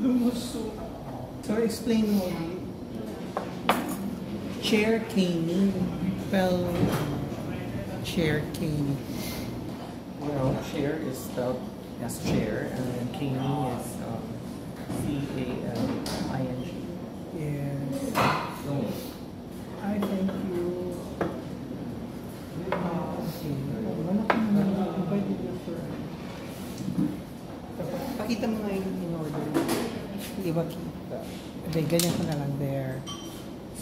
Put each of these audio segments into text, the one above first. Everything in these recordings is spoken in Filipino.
So explain mo. Chair caning. Spell chair caning. Well, chair is spelled as chair, and then caning is C-A-L-I-N-G. Yes. I thank you. Pakita mo nga yung in-order. Iba kita. Okay, ganyan ko na lang there.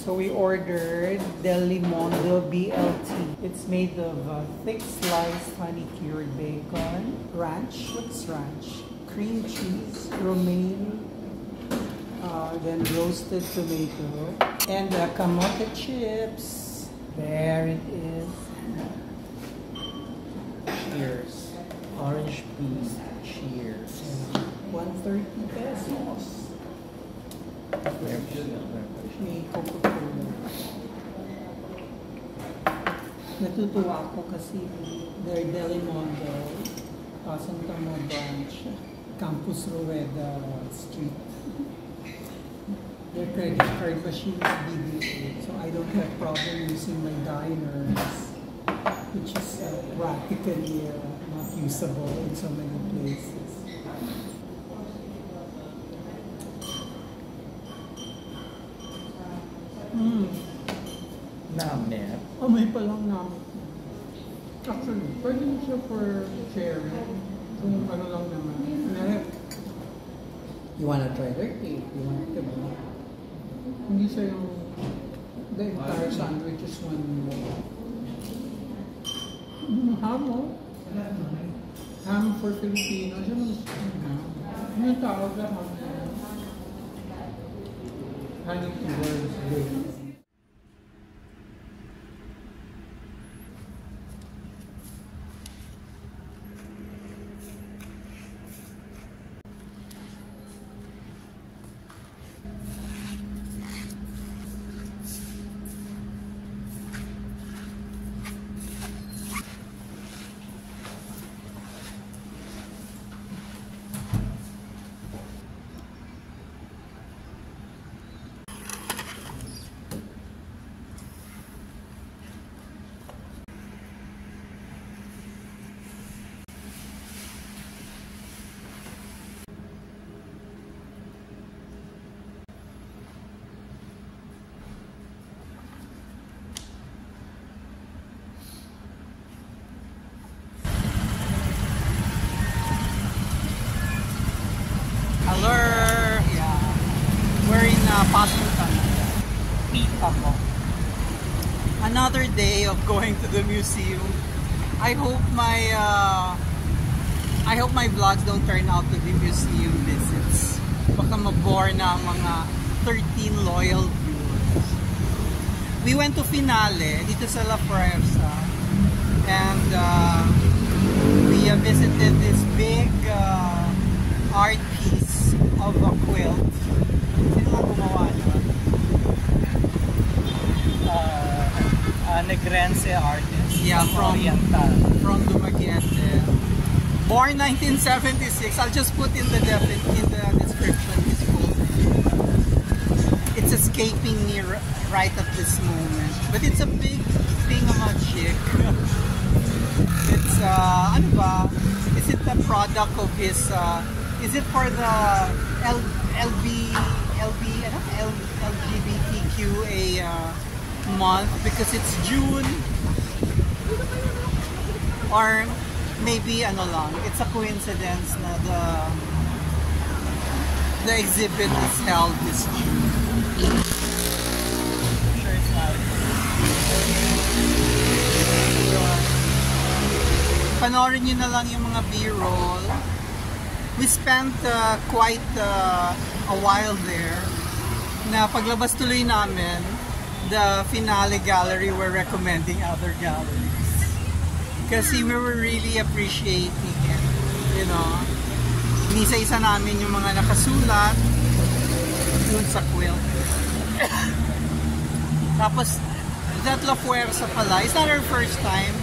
So we ordered Del Limondo BLT. It's made of thick sliced honey cured bacon, ranch, what's ranch? Cream cheese, romaine, then roasted tomato, and kamote chips. There it is. Cheers. Orange peas. Cheers. 130 pesos. May Coca-Cola. Natutuwa ako kasi they're Del Limondo, Santa Mo branch, Campus Rueda Street. Their credit card machine is BBA, so I don't have problem using my diners, which is practically not usable in so many places. Namet. May palang namin. Actually, pwede siya for sharing. Kung ano lang naman. You wanna try their cake? You wanna try it? Hindi siya yung the entire sandwich is one more. Ham, oh. Ham for Filipino. Siya naman ano yung tawag na ham? Honey to words day. Hello! Yeah. We're in Pasultan. Pitamo. Another day of going to the museum. I hope my vlogs don't turn out to be museum visits. Baka mabore na ang mga 13 loyal viewers. We went to Finale dito sa La Fuerza, and we visited this big art piece of a quilt. Sino nga gumawa niya? Negrense artist. Yeah, from Oriental. From Dumaguete. Born 1976. I'll just put in the description his full name. It's escaping me right at this moment. But it's a big thingamajig. It's ano ba? Is it the product of his is it for the LGBTQA month because it's June, or maybe ano lang, it's a coincidence na the exhibit is held this June. Sure it's not. Panoorin nyo na lang yung mga B-roll. We spent quite a while there. Na paglabas tuloy namin, the Finale gallery were recommending other galleries. Kasi we were really appreciating it. You know, inisa-isa namin yung mga nakasulat dun sa quilt. Tapos, that La Fuerza pala, it's not our first time.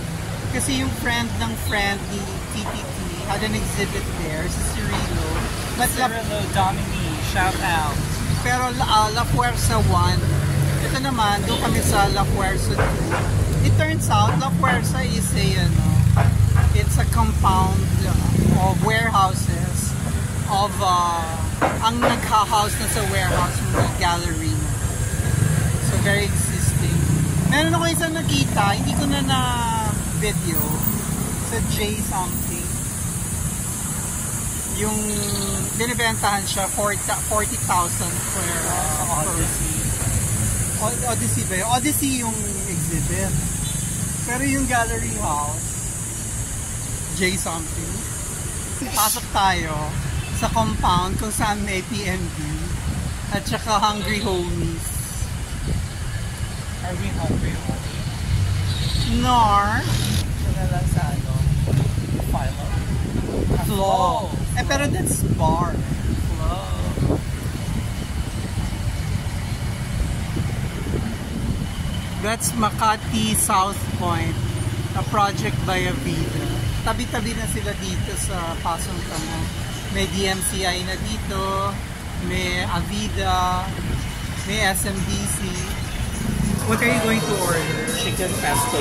Kasi yung friend ng friend ni TTT had an exhibit there, si Cirilo. But Cirilo Dominique. Shout out. Pero La Fuerza 1, ito naman, doon kami sa La Fuerza 2. It turns out, La Fuerza is it's a compound of warehouses of, ang nagha-house na sa warehouse ng gallery. So, very existing. Meron ako isang nakita, hindi ko na na-video, sa J something. Yung binibentahan siya 40,000 for Odyssey. Odyssey ba yun? Odyssey yung exhibit. Pero yung gallery house, J something. Pasok tayo sa compound kung saan may PNB at saka Hungry Homies. Are we hungry? Nor Ito na lang sa Philo. Flow. Pero that's bar. Flow. That's Makati South Point, a project by Avida. Tabi-tabi na sila dito sa Pasong Tamo. May DMCI na dito, may Avida, may SMDC. What are you going to order? Chicken pesto.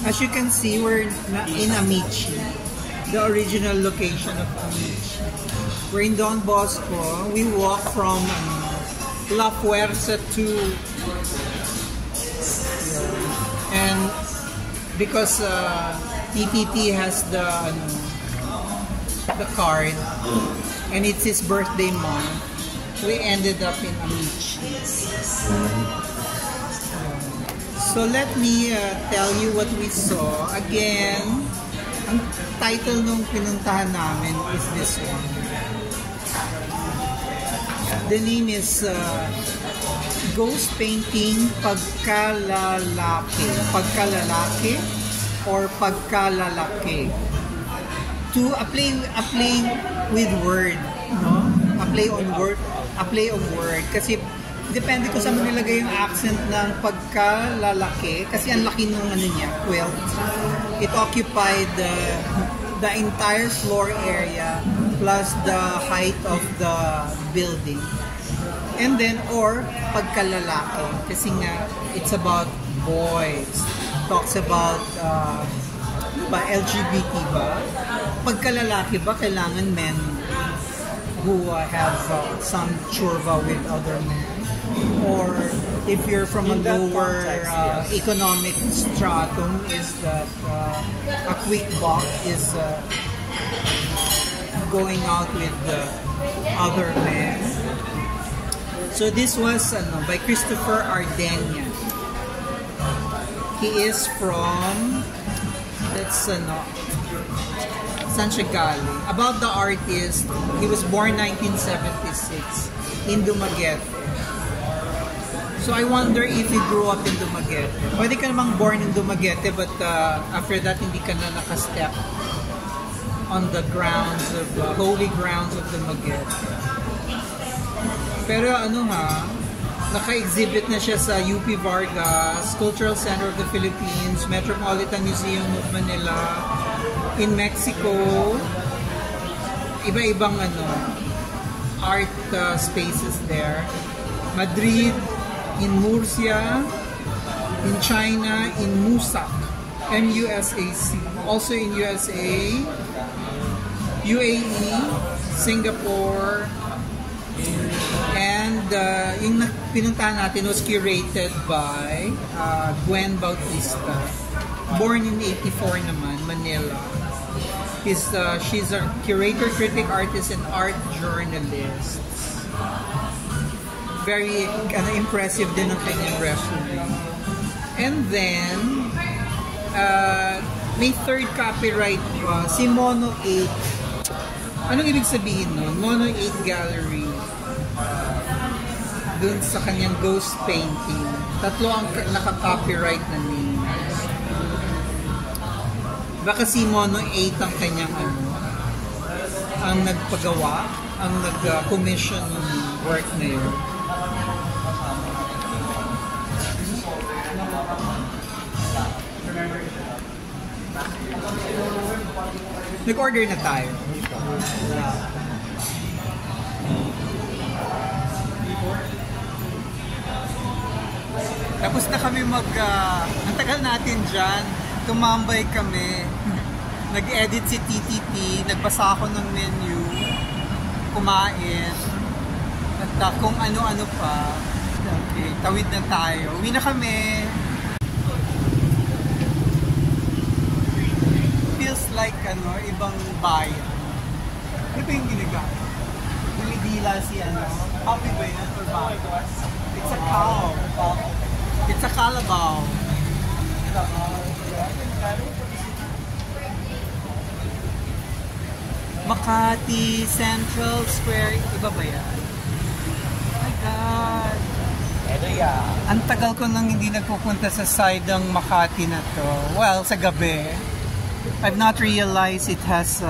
As you can see, we're in Amici, the original location of Amici. We're in Don Bosco. We walk from La Fuerza to, and because PPP has the card and it's his birthday month, we ended up in Amici. So let me tell you what we saw. Again, ang title nung pinuntahan namin is this one. The name is Ghost Painting Pagkalalaki. Pagkalalaki or Pagkalalaki. A play with word, no? A play on word. Kasi depende ko saan mo nilagay yung accent ng pagkalalaki. Kasi ang laki nung niya, quilt. It occupied the entire floor area plus the height of the building. And then, or pagkalalaki. Kasi nga, it's about boys. Talks about LGBT ba? Pagkalalaki ba, kailangan men who have some churva with other men? Or if you're from a lower economic stratum, is that a quick buck is going out with other men. So this was by Christopher Ardenia. He is from, saan siya galing? About the artist, he was born 1976 in Dumaguete. So I wonder if he grew up in Dumaguete. Pwede ka namang born in Dumaguete, but after that, hindi ka na nakastep on the grounds of, holy grounds of Dumaguete. Pero naka-exhibit na siya sa UP Vargas, Cultural Center of the Philippines, Metropolitan Museum of Manila, in Mexico, iba-ibang art spaces there. Madrid, in Murcia, in China, in Musak, MUSAC, also in USA, UAE, Singapore, and yung pinuntahan natin was curated by Gwen Bautista, born in 84 naman, Manila. She's a curator, critic, artist, and art journalist. Very impressive din ang kanyang resume. And then, may third copyright pa, si Mono 8. Anong ibig sabihin nun? Mono 8 Gallery. Dun sa kanyang ghost painting. Tatlo ang naka-copyright na name. Baka si Mono 8 ang kanyang ang nagpagawa, ang nag-commission ng work na yun. Nag-order na tayo. Tapos na kami ang tagal natin dyan. Tumambay kami. Nag-edit si TTT. Nagbasa ako ng menu. Kumain. At kung ano-ano pa. Okay, tawid na tayo. Uwi na kami. Feels like ibang bayan. Ano ba yung ginagawa? Dumidila si Happy ba yun? Or ba? It's a cow. It's a calabaw. Makati Central Square. Iba ba yan? Oh my God. Ang tagal ko nang hindi nagpupunta sa side ng Makati na to. Well, sa gabi. I've not realized it has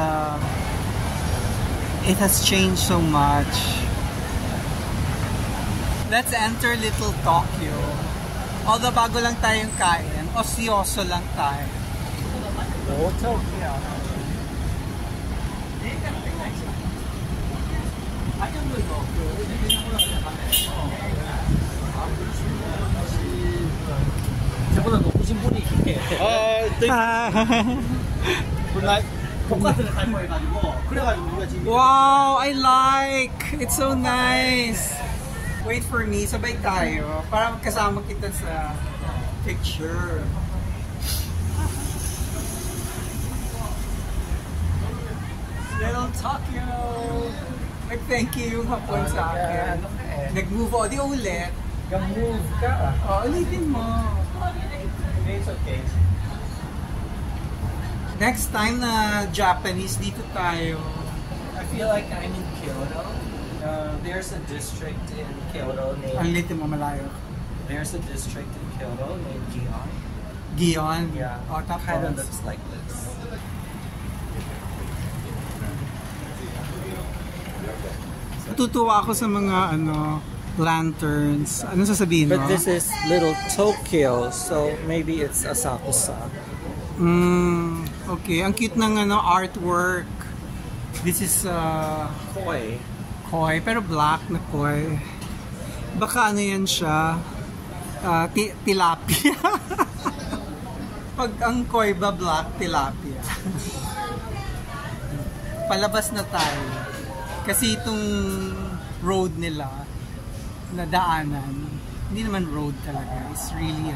changed so much. Let's enter Little Tokyo. Although bago lang tayong kain, osyoso lang tayo. Oh, Tokyo. 저보다 높으신 분이 있게. 똑같은 갈 거해가지고 그래가지고 우리가 지금. Wow, I like. It's so nice. Wait for me, sabay tayo para magkasama kita sa picture. Little Tokyo. Nag-thank you yung hapon sa akin. Nag-move o, di ulit. Nag-move ka. Ulitin mo. It's okay. Next time na Japanese, dito tayo. I feel like I'm in Kyoto. There's a district in Kyoto named. Ulitin mo, malayo. There's a district in Kyoto named Gion. Gion? Yeah. O, tapos. Kind of looks like this. Natutuwa ako sa mga lanterns. Ano sasabihin mo? But this is Little Tokyo, so maybe it's Asakusa. Okay. Ang cute ng artwork. This is Koi. koi, pero black na koi. Baka yan siya? Tilapia. Pag ang koi ba black, tilapia. Palabas na tayo. Kasi itong road nila na daanan, hindi naman road talaga. It's really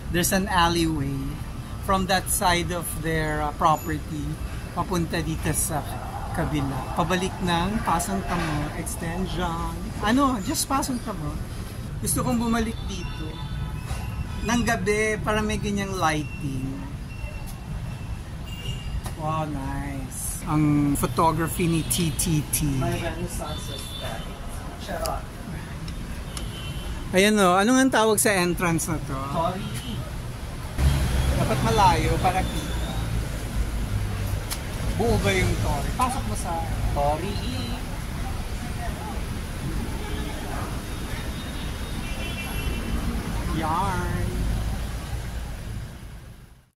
there's an alleyway from that side of their property papunta dito sa kabila. Pabalik ng Pasong Tamo extension. Just Pasong Tamo. Gusto kong bumalik dito ng gabi para may ganyang lighting. Wow, nice. Ang photography ni TTT. My Renaissance aesthetic. Charot. Ayan anong ang tawag sa entrance na to? Torii. Dapat malayo para kita. Buo ba yung Torii? Pasok mo sa Torii. yarn.